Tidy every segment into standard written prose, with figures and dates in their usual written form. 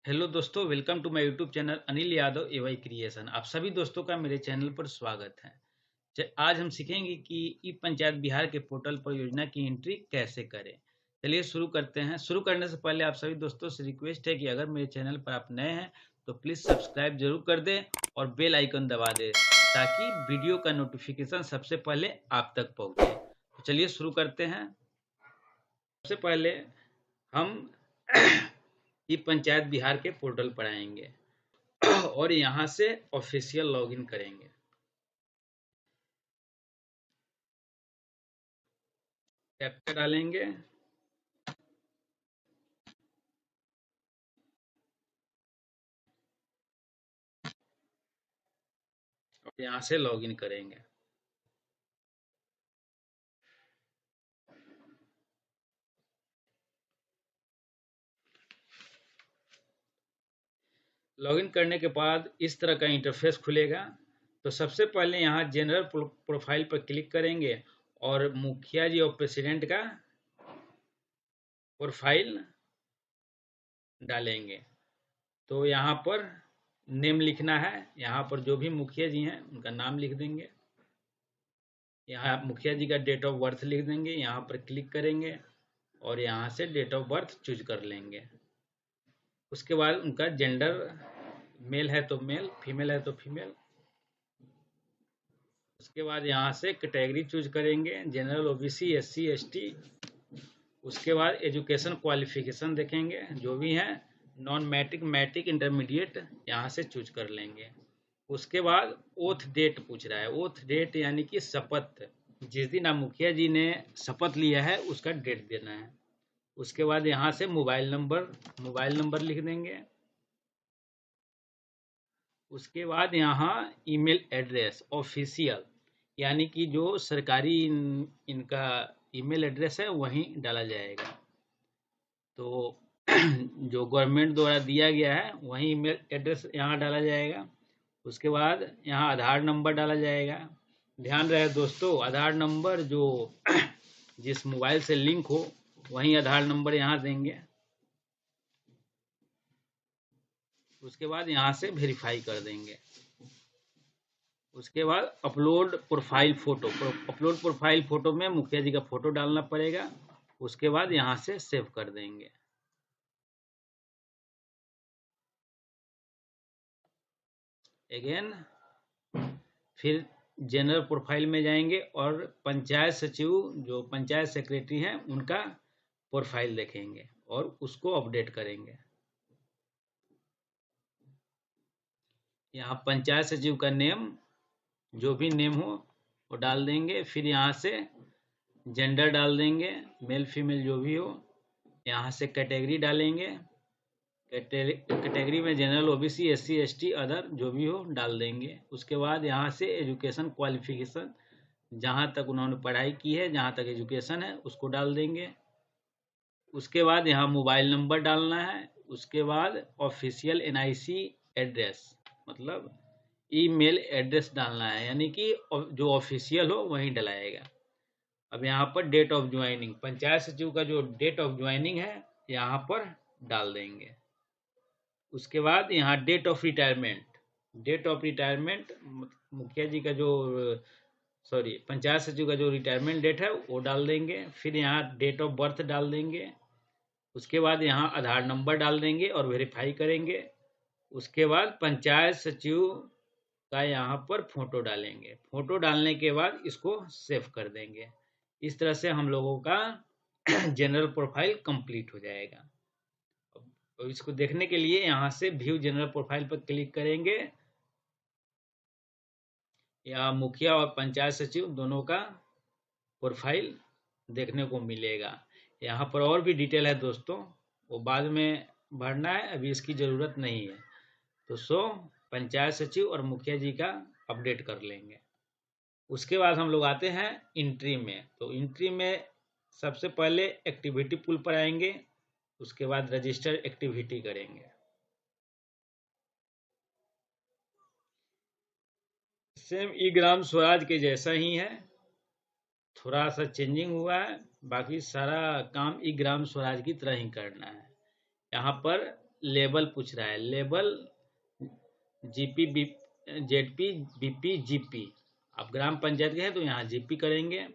Hello दोस्तों, welcome to my YouTube channel Anil Yadav A Y creation. आप सभी दोस्तों का मेरे चैनल पर स्वागत है। आज हम सीखेंगे कि ई पंचायत बिहार के पोर्टल पर योजना की एंट्री कैसे करें। चलिए शुरू करते हैं। शुरू करने से पहले आप सभी दोस्तों से रिक्वेस्ट है कि अगर मेरे चैनल पर आप नए हैं तो प्लीज़ सब्सक्राइब जरूर कर दें और बेल आइकन दबा दें ताकि वीडियो का नोटिफिकेशन सबसे पहले आप तक पहुँचे। तो चलिए शुरू करते हैं। सबसे पहले हम ई पंचायत बिहार के पोर्टल पर आएंगे और यहाँ से ऑफिशियल लॉगिन करेंगे। कैप्चा डालेंगे और यहाँ से लॉगिन करेंगे। लॉगिन करने के बाद इस तरह का इंटरफेस खुलेगा। तो सबसे पहले यहाँ जनरल प्रोफाइल पर क्लिक करेंगे और मुखिया जी और प्रेसिडेंट का प्रोफाइल डालेंगे। तो यहाँ पर नेम लिखना है। यहाँ पर जो भी मुखिया जी हैं उनका नाम लिख देंगे। यहाँ मुखिया जी का डेट ऑफ बर्थ लिख देंगे। यहाँ पर क्लिक करेंगे और यहाँ से डेट ऑफ बर्थ चूज कर लेंगे। उसके बाद उनका जेंडर, मेल है तो मेल, फीमेल है तो फीमेल। उसके बाद यहाँ से कैटेगरी चूज करेंगे, जनरल, ओबीसी, एससी, एसटी। उसके बाद एजुकेशन क्वालिफिकेशन देखेंगे जो भी है, नॉन मैट्रिक, मैट्रिक, इंटरमीडिएट, यहाँ से चूज कर लेंगे। उसके बाद ओथ डेट पूछ रहा है। ओथ डेट यानी कि शपथ, जिस दिन आप मुखिया जी ने शपथ लिया है उसका डेट देना है। उसके बाद यहाँ से मोबाइल नंबर लिख देंगे। उसके बाद यहाँ ईमेल एड्रेस ऑफिशियल, यानी कि जो सरकारी इनका ईमेल एड्रेस है वहीं डाला जाएगा। तो जो गवर्नमेंट द्वारा दिया गया है वहीं ईमेल एड्रेस यहाँ डाला जाएगा। उसके बाद यहाँ आधार नंबर डाला जाएगा। ध्यान रहे दोस्तों, आधार नंबर जो जिस मोबाइल से लिंक हो वहीं आधार नंबर यहाँ देंगे। उसके बाद यहाँ से वेरीफाई कर देंगे। उसके बाद अपलोड प्रोफाइल फोटो में मुखिया जी का फोटो डालना पड़ेगा। उसके बाद यहाँ से सेव कर देंगे। अगेन फिर जनरल प्रोफाइल में जाएंगे और पंचायत सचिव जो पंचायत सेक्रेटरी हैं उनका प्रोफाइल देखेंगे और उसको अपडेट करेंगे। यहाँ पंचायत सचिव का नेम, जो भी नेम हो वो डाल देंगे। फिर यहाँ से जेंडर डाल देंगे, मेल फीमेल जो भी हो। यहाँ से कैटेगरी डालेंगे। कैटेगरी में general, OBC, SC, ST, other जो भी हो डाल देंगे। उसके बाद यहाँ से एजुकेशन क्वालिफिकेशन, जहाँ तक उन्होंने पढ़ाई की है, जहाँ तक एजुकेशन है उसको डाल देंगे। उसके बाद यहाँ मोबाइल नंबर डालना है। उसके बाद ऑफिशियल एनआईसी एड्रेस, मतलब ईमेल एड्रेस डालना है, यानी कि जो ऑफिशियल हो वहीं डलाएगा। अब यहाँ पर डेट ऑफ ज्वाइनिंग, पंचायत सचिव का जो डेट ऑफ ज्वाइनिंग है यहाँ पर डाल देंगे। उसके बाद यहाँ डेट ऑफ रिटायरमेंट, मुखिया जी का जो पंचायत सचिव का जो रिटायरमेंट डेट है वो डाल देंगे। फिर यहाँ डेट ऑफ बर्थ डाल देंगे। उसके बाद यहाँ आधार नंबर डाल देंगे और वेरीफाई करेंगे। उसके बाद पंचायत सचिव का यहाँ पर फोटो डालेंगे। फोटो डालने के बाद इसको सेव कर देंगे। इस तरह से हम लोगों का जनरल प्रोफाइल कंप्लीट हो जाएगा। तो इसको देखने के लिए यहाँ से व्यू जनरल प्रोफाइल पर क्लिक करेंगे। यहाँ मुखिया और पंचायत सचिव दोनों का प्रोफाइल देखने को मिलेगा। यहाँ पर और भी डिटेल है दोस्तों, वो बाद में भरना है, अभी इसकी ज़रूरत नहीं है। तो पंचायत सचिव और मुखिया जी का अपडेट कर लेंगे। उसके बाद हम लोग आते हैं एंट्री में। तो एंट्री में सबसे पहले एक्टिविटी पुल पर आएंगे। उसके बाद रजिस्टर एक्टिविटी करेंगे। सेम ई ग्राम स्वराज के जैसा ही है, थोड़ा सा चेंजिंग हुआ है, बाकी सारा काम ई ग्राम स्वराज की तरह ही करना है। यहाँ पर लेबल पूछ रहा है, label GP ZP BP GP. आप ग्राम पंचायत के हैं तो यहाँ जीपी करेंगे।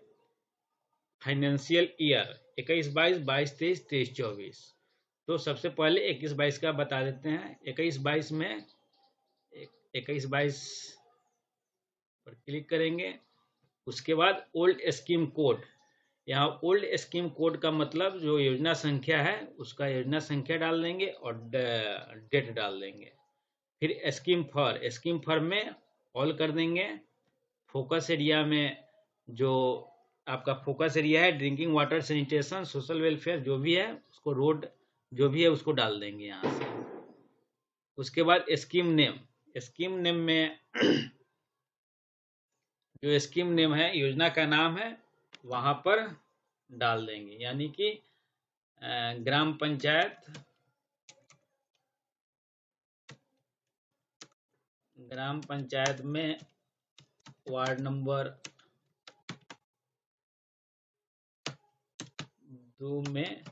Financial year 21-22, 22-23, 23-24। तो सबसे पहले 21-22 का बता देते हैं। 21-22 में 21-22 पर क्लिक करेंगे। उसके बाद ओल्ड स्कीम कोड, यहाँ ओल्ड स्कीम कोड का मतलब जो योजना संख्या है उसका योजना संख्या डाल देंगे और डेट डाल देंगे। फिर स्कीम फॉर में ऑल कर देंगे। फोकस एरिया में जो आपका फोकस एरिया है, drinking water, sanitation, social welfare जो भी है उसको, रोड जो भी है उसको डाल देंगे यहाँ से। उसके बाद स्कीम नेम में जो स्कीम नेम है, योजना का नाम है, वहां पर डाल देंगे। यानी कि ग्राम पंचायत में वार्ड नंबर 2 में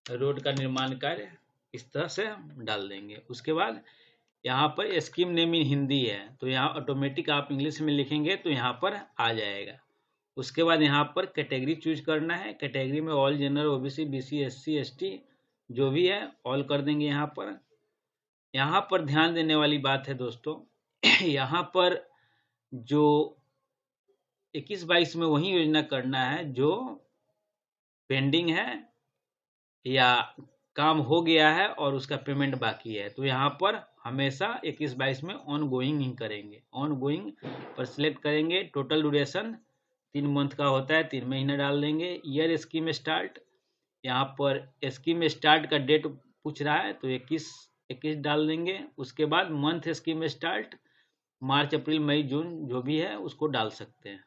रोड का निर्माण कार्य, इस तरह से डाल देंगे। उसके बाद यहाँ पर स्कीम नेम इन हिंदी है तो यहाँ ऑटोमेटिक आप इंग्लिश में लिखेंगे तो यहाँ पर आ जाएगा। उसके बाद यहाँ पर कैटेगरी चूज करना है। कैटेगरी में all, general, OBC, BC, SC, ST जो भी है ऑल कर देंगे। यहाँ पर ध्यान देने वाली बात है दोस्तों, यहाँ पर जो 21-22 में वही योजना करना है जो पेंडिंग है या काम हो गया है और उसका पेमेंट बाकी है। तो यहाँ पर हमेशा 21-22 में ऑन गोइंग ही करेंगे। ऑन गोइंग पर सिलेक्ट करेंगे। टोटल ड्यूरेशन 3 मंथ का होता है, 3 महीने डाल देंगे। ईयर स्कीम स्टार्ट, यहाँ पर स्कीम स्टार्ट का डेट पूछ रहा है तो 21 डाल देंगे। उसके बाद मंथ स्कीम स्टार्ट, मार्च, अप्रैल, मई, जून जो भी है उसको डाल सकते हैं।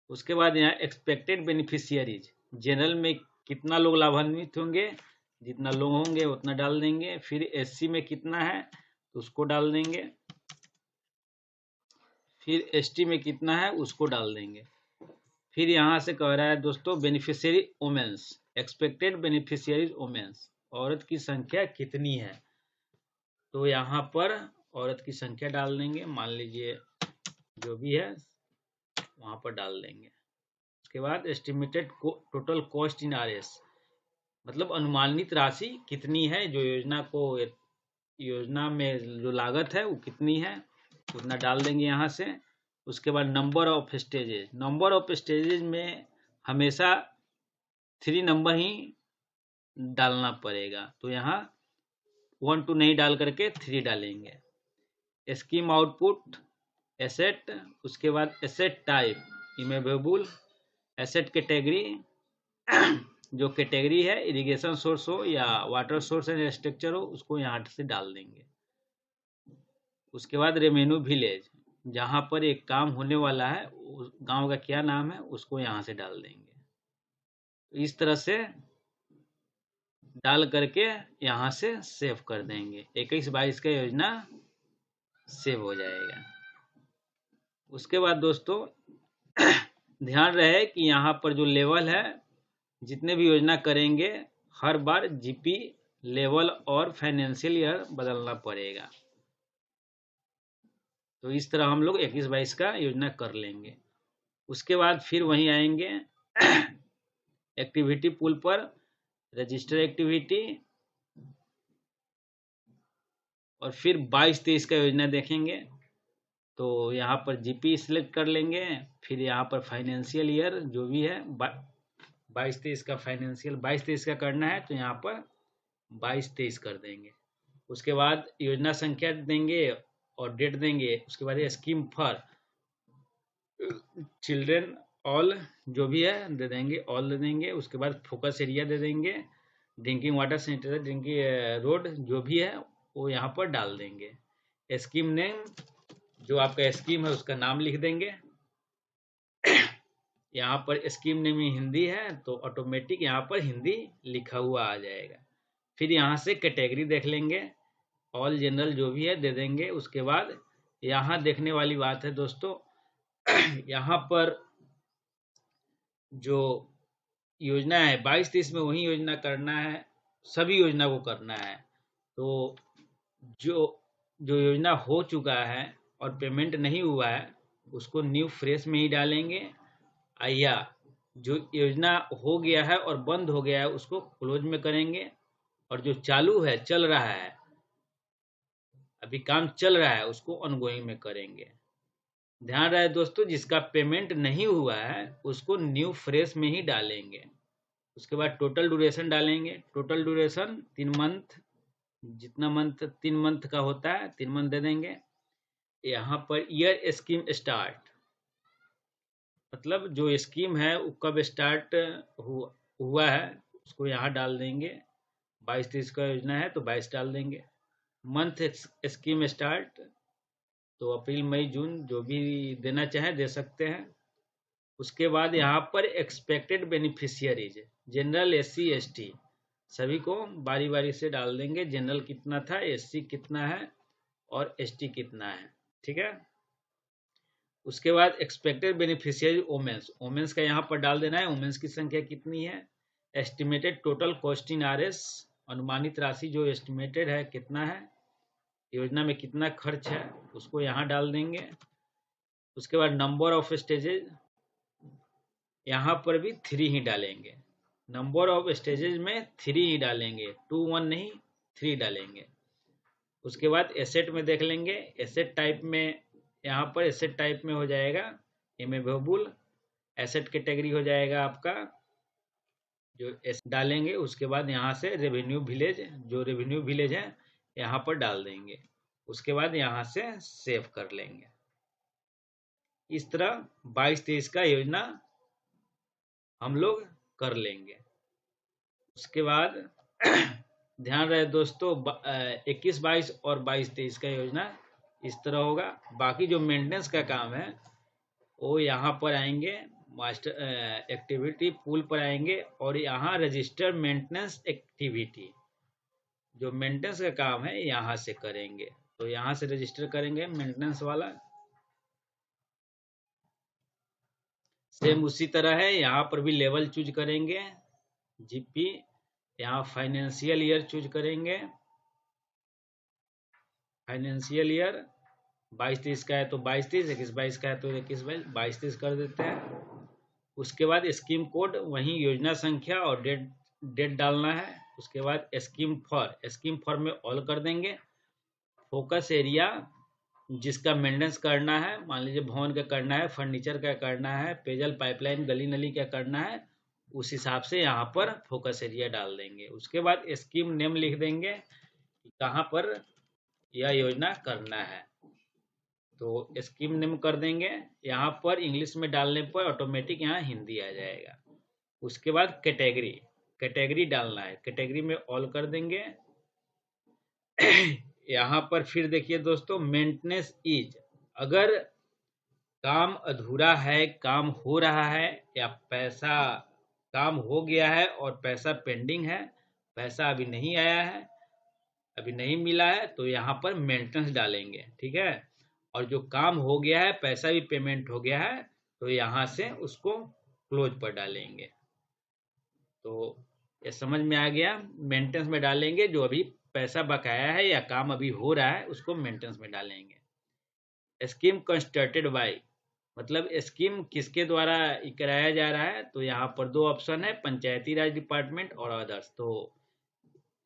उसके बाद यहाँ एक्सपेक्टेड बेनिफिशियरीज, जनरल में कितना लोग लाभान्वित होंगे, जितना लोग होंगे उतना डाल देंगे। फिर एससी में कितना है तो उसको डाल देंगे। फिर एसटी में कितना है उसको डाल देंगे। फिर यहाँ से कह रहा है दोस्तों beneficiary womens, expected beneficiaries womens, औरत की संख्या कितनी है तो यहाँ पर औरत की संख्या डाल देंगे। मान लीजिए जो भी है वहां पर डाल देंगे। उसके बाद estimated total cost in RS, मतलब अनुमानित राशि कितनी है, जो योजना में जो लागत है वो कितनी है उतना डाल देंगे यहाँ से। उसके बाद नंबर ऑफ स्टेजेज में हमेशा 3 नंबर ही डालना पड़ेगा तो यहाँ 1 2 नहीं डाल करके 3 डालेंगे। स्कीम आउटपुट, एसेट, उसके बाद एसेट टाइप, इमेबेबल, एसेट कैटेगरी, जो कैटेगरी है इरिगेशन सोर्स हो या वाटर सोर्स एंड स्ट्रक्चर हो उसको यहाँ से डाल देंगे। उसके बाद रेवेन्यू विलेज, जहाँ पर एक काम होने वाला है उस गांव का क्या नाम है उसको यहाँ से डाल देंगे। तो इस तरह से डाल करके यहाँ से सेव कर देंगे। 21-22 का योजना सेव हो जाएगा। उसके बाद दोस्तों ध्यान रहे कि यहाँ पर जो लेवल है, जितने भी योजना करेंगे हर बार जीपी लेवल और फाइनेंशियल ईयर बदलना पड़ेगा। तो इस तरह हम लोग 21-22 का योजना कर लेंगे। उसके बाद फिर वहीं आएंगे एक्टिविटी पूल पर, रजिस्टर एक्टिविटी, और फिर 22-23 का योजना देखेंगे तो यहाँ पर जीपी सिलेक्ट कर लेंगे। फिर यहाँ पर फाइनेंशियल ईयर जो भी है 22-23 का फाइनेंशियल 22-23 का करना है तो यहाँ पर 22-23 कर देंगे। उसके बाद योजना संख्या देंगे और डेट देंगे। उसके बाद स्कीम फॉर चिल्ड्रेन ऑल जो भी है दे देंगे, ऑल दे देंगे। उसके बाद फोकस एरिया दे देंगे, drinking water, sanitation, drinking road जो भी है वो यहाँ पर डाल देंगे। स्कीम नेम, जो आपका स्कीम है उसका नाम लिख देंगे। यहाँ पर स्कीम नेम हिंदी है तो ऑटोमेटिक यहाँ पर हिंदी लिखा हुआ आ जाएगा। फिर यहाँ से कैटेगरी देख लेंगे, ऑल, जनरल जो भी है दे देंगे। उसके बाद यहाँ देखने वाली बात है दोस्तों, यहाँ पर जो योजना है 22-23 में वही योजना करना है सभी योजना को करना है। तो जो जो योजना हो चुका है और पेमेंट नहीं हुआ है उसको न्यू फ्रेश में ही डालेंगे, या जो योजना हो गया है और बंद हो गया है उसको क्लोज में करेंगे, और जो चालू है, चल रहा है, अभी काम चल रहा है, उसको ऑनगोइंग में करेंगे। ध्यान रहे दोस्तों, जिसका पेमेंट नहीं हुआ है उसको न्यू फ्रेश में ही डालेंगे। उसके बाद टोटल ड्यूरेशन डालेंगे। टोटल ड्यूरेशन 3 मंथ, जितना मंथ 3 मंथ का होता है 3 मंथ दे देंगे। यहाँ पर ईयर स्कीम स्टार्ट, मतलब जो स्कीम है वो कब स्टार्ट हुआ है उसको यहाँ डाल देंगे। 22-23 का योजना है तो 22 डाल देंगे। मंथ स्कीम स्टार्ट तो अप्रैल मई जून जो भी देना चाहे दे सकते हैं। उसके बाद यहाँ पर expected beneficiaries, general, SC, ST सभी को बारी बारी से डाल देंगे। जनरल कितना था, एससी कितना है और एसटी कितना है, ठीक है। उसके बाद एक्सपेक्टेड बेनिफिशियरी वोमेन्स, वोमेन्स का यहाँ पर डाल देना है, वोमेन्स की संख्या कितनी है। Estimated total cost in RS, अनुमानित राशि जो एस्टिमेटेड है कितना है, योजना में कितना खर्च है उसको यहाँ डाल देंगे। उसके बाद नंबर ऑफ स्टेजेज, यहाँ पर भी 3 ही डालेंगे। नंबर ऑफ स्टेजेज में 3 ही डालेंगे, 2 1 नहीं 3 डालेंगे। उसके बाद एसेट में देख लेंगे। एसेट टाइप में यहाँ पर एसेट टाइप में हो जाएगा इमूवेबल एसेट कैटेगरी हो जाएगा आपका, जो डालेंगे। उसके बाद यहाँ से रेवेन्यू विलेज, जो रेवेन्यू विलेज है यहाँ पर डाल देंगे। उसके बाद यहाँ से सेव कर लेंगे। इस तरह 22-23 का योजना हम लोग कर लेंगे। उसके बाद ध्यान रहे दोस्तों, 21-22 और 22-23 का योजना इस तरह होगा। बाकी जो मेंटेनेंस का काम है वो यहाँ पर आएंगे, मास्टर एक्टिविटी पूल पर आएंगे, और यहाँ रजिस्टर मेंटेनेंस एक्टिविटी, जो मेंटेनेंस का काम है यहाँ से करेंगे। तो यहाँ से रजिस्टर करेंगे मेंटेनेंस वाला। सेम उसी तरह है, यहाँ पर भी लेवल चूज करेंगे, जीपी। यहाँ फाइनेंशियल ईयर चूज करेंगे, फाइनेंशियल ईयर 22-23 का है तो 22-23, 21-22 का है तो 21-22 कर देते हैं। उसके बाद स्कीम कोड, वही योजना संख्या और डेट डालना है। उसके बाद स्कीम फॉर में ऑल कर देंगे। फोकस एरिया, जिसका मेंटेनेंस करना है, मान लीजिए भवन का करना है, फर्नीचर का करना है, पेयजल पाइपलाइन गली नली का करना है, उस हिसाब से यहाँ पर फोकस एरिया डाल देंगे। उसके बाद स्कीम नेम लिख देंगे कि कहाँ पर यह योजना करना है, तो स्कीम नेम कर देंगे। यहाँ पर इंग्लिश में डालने पर ऑटोमेटिक यहाँ हिंदी आ जाएगा। उसके बाद कैटेगरी डालना है, कैटेगरी में ऑल कर देंगे। यहाँ पर फिर देखिए दोस्तों, मेंटेनेंस इज, अगर काम अधूरा है, काम हो रहा है, या पैसा काम हो गया है और पैसा पेंडिंग है, पैसा अभी नहीं आया है, अभी नहीं मिला है, तो यहाँ पर मेंटेनेंस डालेंगे, ठीक है। और जो काम हो गया है, पैसा भी पेमेंट हो गया है, तो यहाँ से उसको क्लोज पर डालेंगे। तो ये समझ में आ गया, मेंटेनेंस में डालेंगे। जो अभी पैसा बकाया है या काम अभी हो रहा है उसको मेंटेनेंस में डालेंगे। स्कीम कंस्ट्रक्टेड बाय, मतलब स्कीम किसके द्वारा कराया जा रहा है, तो यहाँ पर 2 ऑप्शन है, पंचायती राज डिपार्टमेंट और अदर्स। तो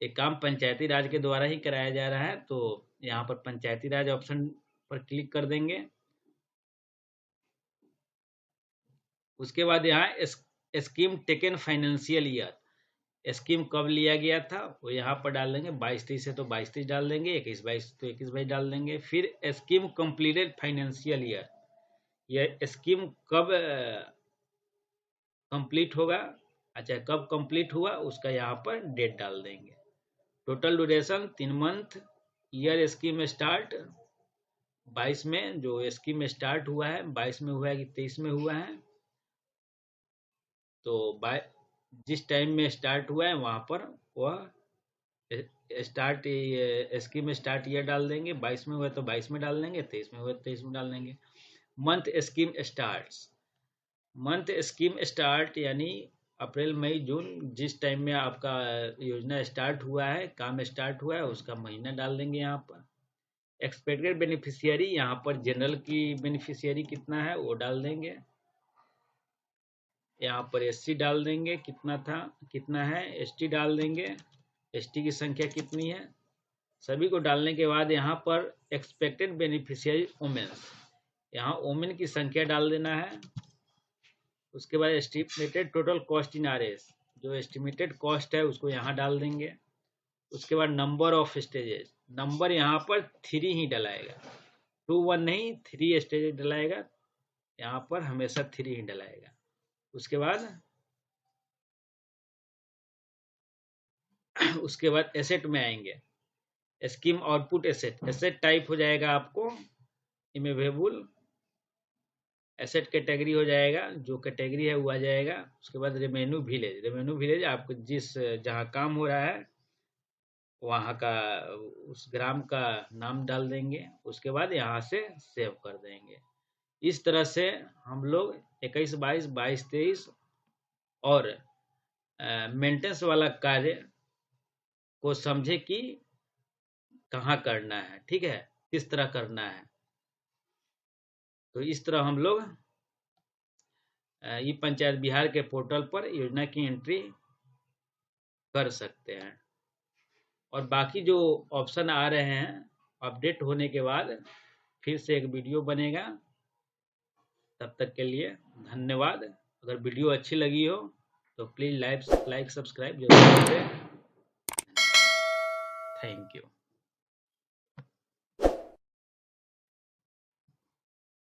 एक काम पंचायती राज के द्वारा ही कराया जा रहा है, तो यहाँ पर पंचायती राज ऑप्शन पर क्लिक कर देंगे। उसके बाद यहाँ scheme taken financial year, scheme कब लिया गया था वो यहाँ पर डाल देंगे। 22-23 है तो 22-23 डाल देंगे, 21-22 तो 21-22 डाल देंगे। फिर स्कीम कंप्लीटेड फाइनेंशियल ईयर, यह स्कीम कब कंप्लीट होगा, अच्छा कब कंप्लीट हुआ उसका यहाँ पर डेट डाल देंगे। Total duration 3 month. Year scheme start 22 में, जो स्कीम स्टार्ट हुआ है 22 में हुआ है कि 23 में हुआ है, तो जिस टाइम में स्टार्ट हुआ है वहां पर वह स्टार्ट स्कीम स्टार्ट ईयर डाल देंगे। 22 में हुआ तो 22 में डाल देंगे, 23 में हुआ तो 23 में डाल देंगे। Month scheme start, month scheme start यानी अप्रैल मई जून जिस टाइम में आपका योजना स्टार्ट हुआ है, काम स्टार्ट हुआ है, उसका महीना डाल देंगे यहाँ पर। एक्सपेक्टेड बेनिफिशियरी यहाँ पर जनरल की बेनिफिशियरी कितना है वो डाल देंगे। यहाँ पर एससी डाल देंगे कितना है, एसटी डाल देंगे, एसटी की संख्या कितनी है। सभी को डालने के बाद यहाँ पर एक्सपेक्टेड बेनिफिशियरी वुमेन्स, यहाँ वुमेन की संख्या डाल देना है। उसके बाद estimated total cost in RS, जो एस्टिमेटेड कॉस्ट है उसको यहाँ डाल देंगे। उसके बाद नंबर ऑफ स्टेजेस, नंबर यहाँ पर 3 ही डलाएगा, 2 1 नहीं, 3 स्टेजेस डलाएगा, यहाँ पर हमेशा 3 ही डलाएगा। उसके बाद एसेट में आएंगे, scheme output asset, asset type हो जाएगा आपको इमेवेबल, एसेट कैटेगरी हो जाएगा, जो कैटेगरी है वो आ जाएगा। उसके बाद रेवेन्यू विलेज, रेवेन्यू विलेज आपको जहाँ काम हो रहा है वहाँ का उस ग्राम का नाम डाल देंगे। उसके बाद यहाँ से सेव कर देंगे। इस तरह से हम लोग 21 22 22 23 और मेंटेनेंस वाला कार्य को समझे कि कहाँ करना है, ठीक है, किस तरह करना है। तो इस तरह हम लोग ई पंचायत बिहार के पोर्टल पर योजना की एंट्री कर सकते हैं। और बाकी जो ऑप्शन आ रहे हैं अपडेट होने के बाद फिर से एक वीडियो बनेगा। तब तक के लिए धन्यवाद। अगर वीडियो अच्छी लगी हो तो प्लीज़ लाइक सब्सक्राइब जरूर करें। Thank you.